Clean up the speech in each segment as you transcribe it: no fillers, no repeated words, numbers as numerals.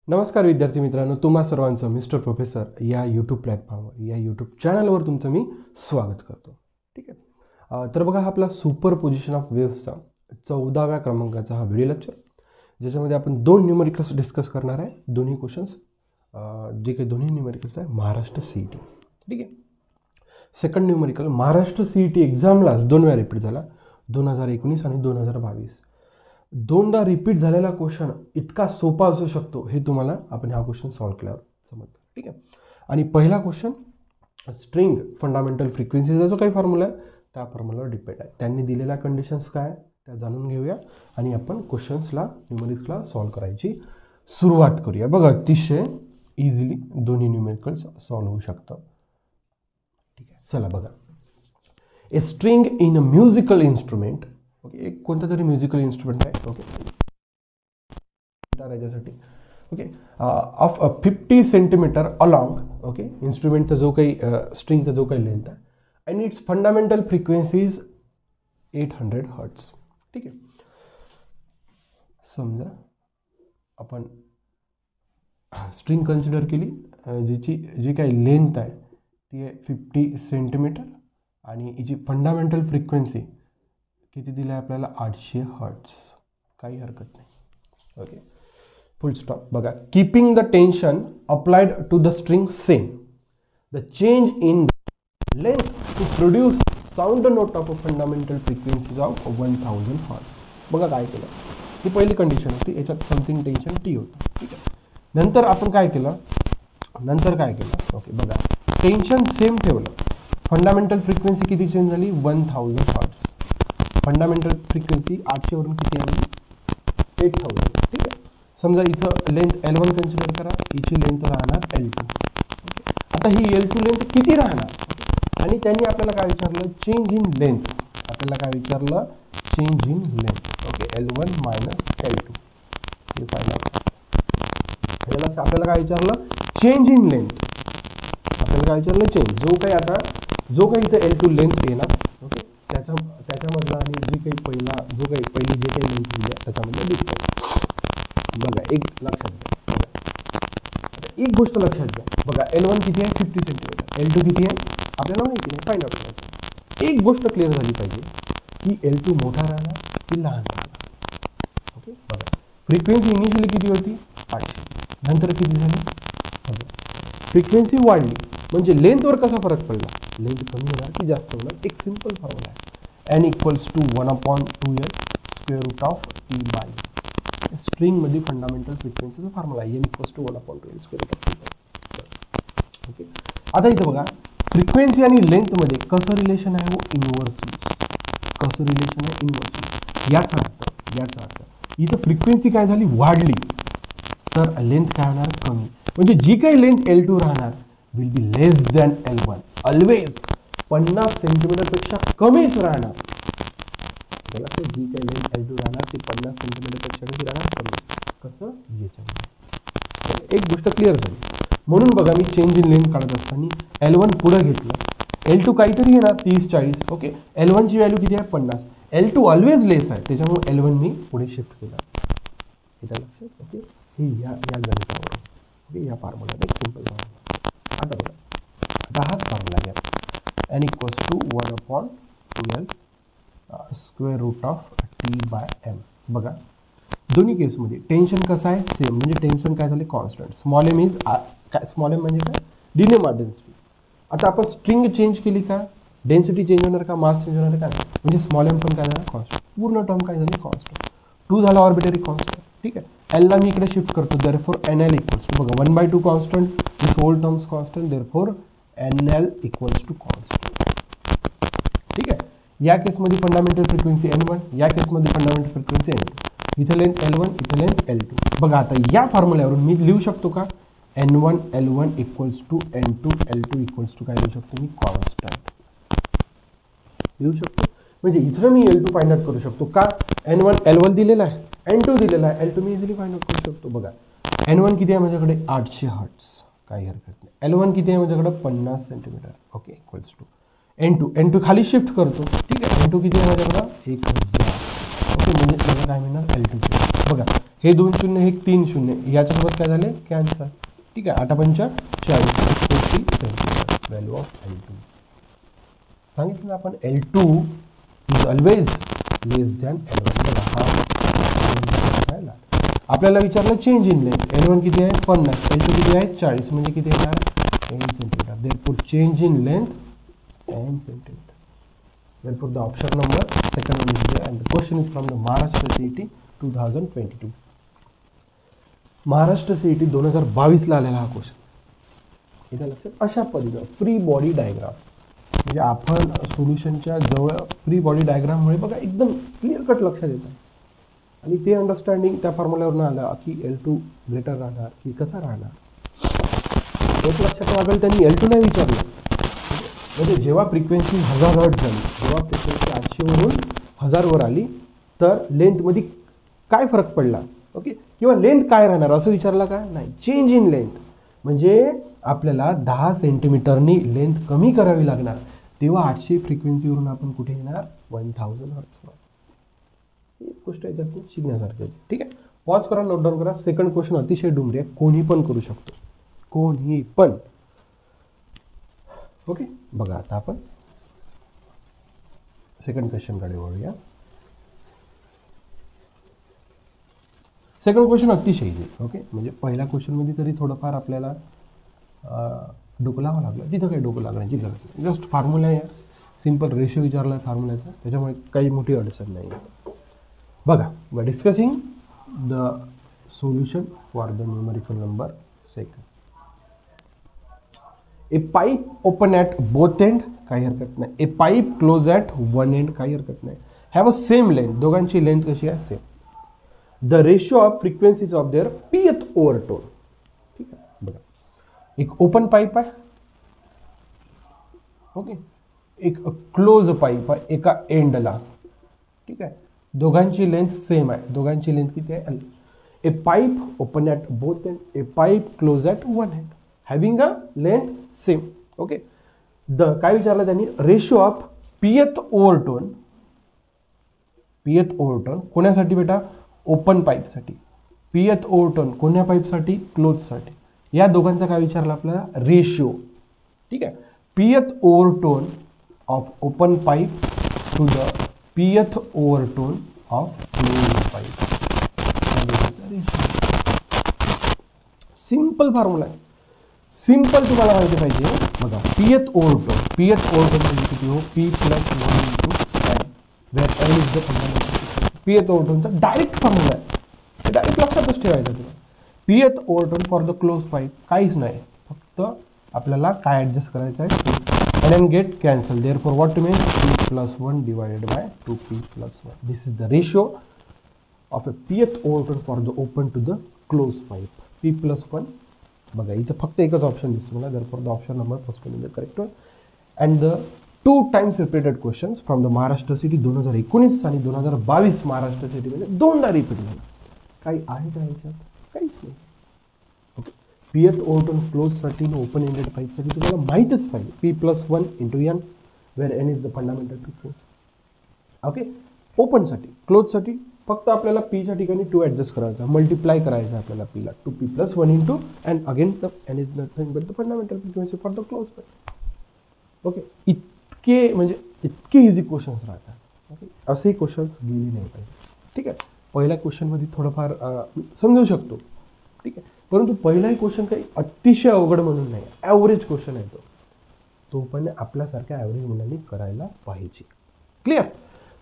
नमस्कार विद्यार्थी मित्रांनो, तुम्हा सर्वांचं मिस्टर प्रोफेसर या यूट्यूब प्लॅटफॉर्मवर या यूट्यूब चॅनलवर तुमचं मी स्वागत करतो. ठीक आहे. तर बघा, आपला सुपर पोझिशन ऑफ वेव्सचा 14व्या क्रमांकाचा हा व्हिडिओ लेक्चर, ज्याच्यामध्ये आपण दोन न्यूमेरिकल्स डिस्कस करणार आहे. दोन्ही क्वेश्चन्स जे काही दोन्ही न्यूमेरिकल्स आहे महाराष्ट्र CET. ठीक आहे. सेकंड न्यूमेरिकल महाराष्ट्र CET एक्झामलाच दोन वेळा रिपीट झाला, 2019 आणि 2022. दोनदा रिपीट झालेला क्वेश्चन इतका सोपा असू शकतो हे तुम्हाला आपण हा क्वेश्चन सॉल्व्ह केल्यावर समजतं. ठीक आहे. आणि पहिला क्वेश्चन स्ट्रिंग फंडामेंटल फ्रिक्वेन्सीचा जो काही फॉर्म्युला आहे त्या फॉर्म्युलावर डिपेंड आहे. त्यांनी दिलेल्या कंडिशन्स काय त्या जाणून घेऊया आणि आपण क्वेश्चन्सला न्यूमेरिकल्सला सॉल्व्ह करायची सुरुवात करूया. बघा, अतिशय इझिली दोन्ही न्यूमेरिकल्स सॉल्व्ह होऊ शकतं. ठीक आहे, चला बघा. A string in a musical instrument, okay, एक कोणता तरी म्युझिकल इन्स्ट्रुमेंट आहे, ओके, याच्यासाठी, okay, of 50 centimetre along, okay, इन्स्ट्रुमेंटचा जो काही स्ट्रिंगचा जो काही लेंथ आहे, and it's fundamental frequency is 800 hertz. ठीक आहे. समजा आपण स्ट्रिंग कन्सिडर केली, जी काही लेंथ आहे ती आहे 50 सेंटीमीटर आणि हिची फंडामेंटल फ्रिक्वेन्सी किती दिलं आहे आपल्याला, 800 हर्ट्स. काही हरकत नाही, ओके, फुल स्टॉप. बघा, keeping the tension applied to the string same, the change in length to produce sound note of a fundamental frequencies of 1000 hertz. बघा काय केलं, ही पहिली कंडिशन होती, याच्यात समथिंग टेन्शन T होतं. ठीक आहे. नंतर आपण काय केलं, ओके, बघा, टेन्शन सेम ठेवलं, फंडामेंटल फ्रिक्वेन्सी किती चेंज झाली, 1000 हर्ट्स. फंडामेंटल फ्रिक्वेन्सी 800 वरून किती आली, 8000. ठीक आहे. समजा इथं लेंथ L1 कन्सिडर करा, हिची लेंथ राहणार L2. ओके. आता ही L2 लेंथ किती राहणार, आणि त्यांनी आपल्याला काय विचारलं, चेंज इन लेंथ. आपल्याला काय विचारलं, change in length. Okay, L1 minus L2 हे फायदा. आपल्याला काय विचारलं, चेंज इन लेंथ. आपल्याला काय विचारलं, चेंज जो काही इथं L2 लेंथ येणार, ओके, त्याच्यामधला आणि पहिली जे काही लेंथ दिली आहे त्याच्यामध्ये डिफरन्स. बघा, एक लक्षात घ्या, एक गोष्ट लक्षात घ्या. बघा, L1 किती आहे, 50 सेंटीमीटर, L2 किती आहे आपल्याला माहिती नाही, फाइंड आउट करायचं. एक गोष्ट क्लिअर झाली पाहिजे की L2 मोठा राहणार की लहान राहणार. ओके, बघा, फ्रिक्वेन्सी इनिशियली किती होती, 800, नंतर किती झाली, फ्रिक्वेन्सी वाढली म्हणजे लेंथवर कसा फरक पडला, लेंथ कमी होणार की जास्त होणार. एक सिंपल फॉर्म्युला आहे, n equals to 1/2L square root of T by. स्ट्रिंगमध्ये फंडामेंटल फ्रिक्वेन्सीचा फॉर्म्युला आहे, n equals to 1/2L square root of T by. Okay. आता इथं बघा, फ्रिक्वेन्सी आणि लेंथमध्ये कसं रिलेशन आहे, वो इन्व्हर्सली. कसं रिलेशन आहे, इन्व्हर्सली. याचा अर्थ इथं फ्रिक्वेन्सी काय झाली, वाढली, तर लेंथ काय होणार, कमी. म्हणजे जी काही लेंथ L2 राहणार will be less than L1. Always 50 सेंटीमीटरपेक्षा कमीच राहणार. जी काही लेंथ L2 राहणार ती 50 सेंटीमीटरपेक्षा कमी राहणार, कमी. कसं, याच्यामध्ये एक गोष्ट क्लिअर झाली. म्हणून बघा, मी चेंज इन लेंथ काढत असताना L1 पुढे घेतलं, L2 काहीतरी येणार 30-40. ओके, L1 ची व्हॅल्यू किती आहे, 50. L2 ऑलवेज लेस आहे, त्याच्यामुळे L1 मी पुढे शिफ्ट केला. इथं लक्षात, ओके, हे या गणितावर, ओके, या फॉर्म्युला एक सिंपल फॉर्म्युला. आता बघा, आता हाच फॉर्म्युला घ्या, n equals to 1/2L square root of T by M. बघा, दोन्ही केसमध्ये टेन्शन कसं आहे, सेम. म्हणजे टेन्शन काय झाले, कॉन्स्टंट. स्मॉल एम इज काय, स्मॉल एम म्हणजे काय, डिनेमार डेन्सिटी. आता आपण स्ट्रिंग चेंज केली का, डेन्सिटी चेंज होणार का, मास चेंज होणार का, म्हणजे स्मॉल एम पण काय झाला, कॉन्स्टंट. पूर्ण टर्म काय झाली, कॉन्स्टंट. 2 झाला ऑर्बिटरी कॉन्स्टंट. ठीक आहे. L ला मी इकडे शिफ्ट करतो, देअरफॉर NL इक्वल्स टू, बघा, 1/2 constant, this whole terms constant, therefore NL equals to constant. ठीक आहे. या केसमध्ये फंडामेंटल फ्रिक्वेन्सी N1, या केसमध्ये फंडामेंटल फ्रिक्वेन्सी N2. इथं लेंथ L1, इथं लेंथ L2. बघा, आता या फॉर्म्युल्यावरून मी लिहू शकतो का, N1 L1 equals to N2 L2 equals to काय लिहू शकतो मी, कॉन्स्टंट लिहू शकतो. म्हणजे इथं मी L2 फाइंड आउट करू शकतो का, N1 L1 दिलेला आहे, N2 दिलेला आहे, L2 मी इझिली फाइंड आउट करू शकतो. बघा, N1 किती आहे माझ्याकडे, 800 हर्ट्स, काही हरकत नाही. L1 किती आहे माझ्याकडे, 50 centimetre, okay, equals to N2 खाली शिफ्ट करतो. ठीक आहे. N2 किती आहे माझ्याकडे, 1000. ओके, म्हणजे मला काय मिळणार, L2. बघा हे 2 शून्य हे 3 शून्य याच्यासोबत काय झाले कॅन्सल. ठीक आहे 8 पंचा 40 40 सेंटीमीटर व्हॅल्यू ऑफ L2. सांगितलं आपण L2 is always less than L1. बघा हा आपल्याला विचारलं चेंज इन लेंथ. L1 किती आहे 50, L2 किती आहे 40 म्हणजे किती येणार n centimetre. Therefore change in length n centimetre. Therefore the option number second one is there and the question is from the Maharashtra CET 2022. Maharashtra CET 2022 ला आलेला हा क्वेश्चन. इथे लक्षात अशा पद्धतीने फ्री बॉडी डायग्राम म्हणजे आपण सोल्युशनच्या जवळ फ्री बॉडी डायग्राममुळे बघा एकदम क्लिअर कट लक्षात येतं आणि ते अंडरस्टँडिंग त्या फॉर्म्युल्यावरून आलं की L2 ग्रेटर राहणार की कसा राहणार. एक लक्षात लागेल त्यांनी L2 नाही विचारलं. म्हणजे जेव्हा फ्रिक्वेन्सी 1000 हर्ट्झ झाली, जेव्हा फ्रिक्वेन्सी 800 वरून 1000 वर आली तर लेंथमध्ये काय फरक पडला ओके किंवा लेंथ काय राहणार असं विचारला का नाही. चेंज इन लेंथ म्हणजे आपल्याला 10 सेंटीमीटरनी लेंथ कमी करावी लागणार तेव्हा 800 फ्रिक्वेन्सीवरून आपण कुठे येणार 1000 हर्ट्झवर. ही गोष्ट याच्यातून शिकण्यासारखी आहे. ठीक आहे पॉज करा नोट डाऊन करा. सेकंड क्वेश्चन अतिशय डुमरी आहे कोणी पण करू शकतो कोणी पण. ओके बघा आता आपण सेकंड क्वेश्चनकडे वळूया. सेकंड क्वेश्चन अतिशय इझी. ओके म्हणजे पहिल्या क्वेश्चनमध्ये तरी थोडंफार आपल्याला डोकं लावावं लागलं. तिथं काही डोकं लागण्याची गरज नाही. जस्ट फॉर्म्युला आहे सिंपल रेशो विचारला आहे फॉर्म्युल्याचा त्याच्यामुळे काही मोठी अडचण नाही. बघा we are discussing the solution for the numerical number second. A pipe open at both end काही हरकत नाही. A pipe close at one end काही हरकत नाही. हॅव अ सेम लेंथ दोघांची लेंथ कशी आहे same. The ratio of frequencies of their pth overtone. ठीक आहे बघा एक ओपन पाईप आहे ओके एक क्लोज पाईप आहे एका एंडला. ठीक आहे दोघांची लेंथ सेम आहे. दोघांची लेंथ किती आहे a pipe open at both end a pipe close at one end having a length same. Okay the काय विचारलं त्यांनी ratio of pth overtone. pth overtone कोणासाठी बेटा ओपन पाईपसाठी. pth ओव्हरटोन कोण्या पाईपसाठी क्लोजसाठी. या दोघांचा काय विचारलं आपल्याला रेशिओ. ठीक आहे pth overtone of open pipe to the pth overtone of close pipe. Simple formula आहे. सिंपल तुम्हाला माहिती पाहिजे बघा pth ओव्हरटोन म्हणजे किती हो p plus 1 into n where n is the fundamental. pth ओव्हरटोनचा डायरेक्ट फॉर्म्युला आहे डायरेक्ट लक्षातच ठेवायचा तुला. pth overtone for the close pipe काहीच नाही फक्त आपल्याला काय ॲडजस्ट करायचं आहे n get cancel. Therefore what to mean p plus 1 divided by 2p plus 1. This is the ratio of a pth overtone for the open to the close pipe. p plus 1 बघा इथं फक्त एकच option दिसतो मला. Therefore the option number first one is the correct one. And the 2 times repeated questions from the Maharashtra city 2019 आणि 2022 महाराष्ट्र सिटीमध्ये दोनदा repeat झाला. काही आहे का याच्यात काहीच नाही. ओके pth ओव्हरटोन क्लोजसाठी ओपन एंडेड पाईपसाठी तुम्हाला माहीतच पाहिजे p plus 1 into n where n is the fundamental frequency. Okay ओपनसाठी क्लोजसाठी फक्त आपल्याला पीच्या ठिकाणी 2 ॲडजस्ट करायचा मल्टिप्लाय करायचा आपल्याला पीला 2p plus 1 into and again the n is nothing but the fundamental frequency for the close pipe. Okay इतके म्हणजे इतके इझी क्वेश्चन्स राहतात. ओके असेही क्वेश्चन्स गेले नाही पाहिजे. ठीक आहे पहिल्या क्वेश्चनमध्ये थोडंफार समजू शकतो. ठीक आहे परंतु पहिलाही क्वेश्चन काही अतिशय अवघड म्हणून नाही ॲव्हरेज क्वेश्चन आहे तो पण आपल्यासारख्या ॲव्हरेज मुलांनी करायला पाहिजे. क्लिअर.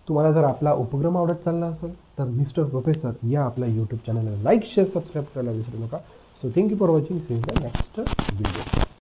तुम्हाला जर आपला उपक्रम आवडत चालला असेल तर मिस्टर प्रोफेसर या आपल्या यूट्यूब चॅनलला लाईक शेअर सबस्क्राईब करायला विसरू नका. So thank you for watching. See you in the next video.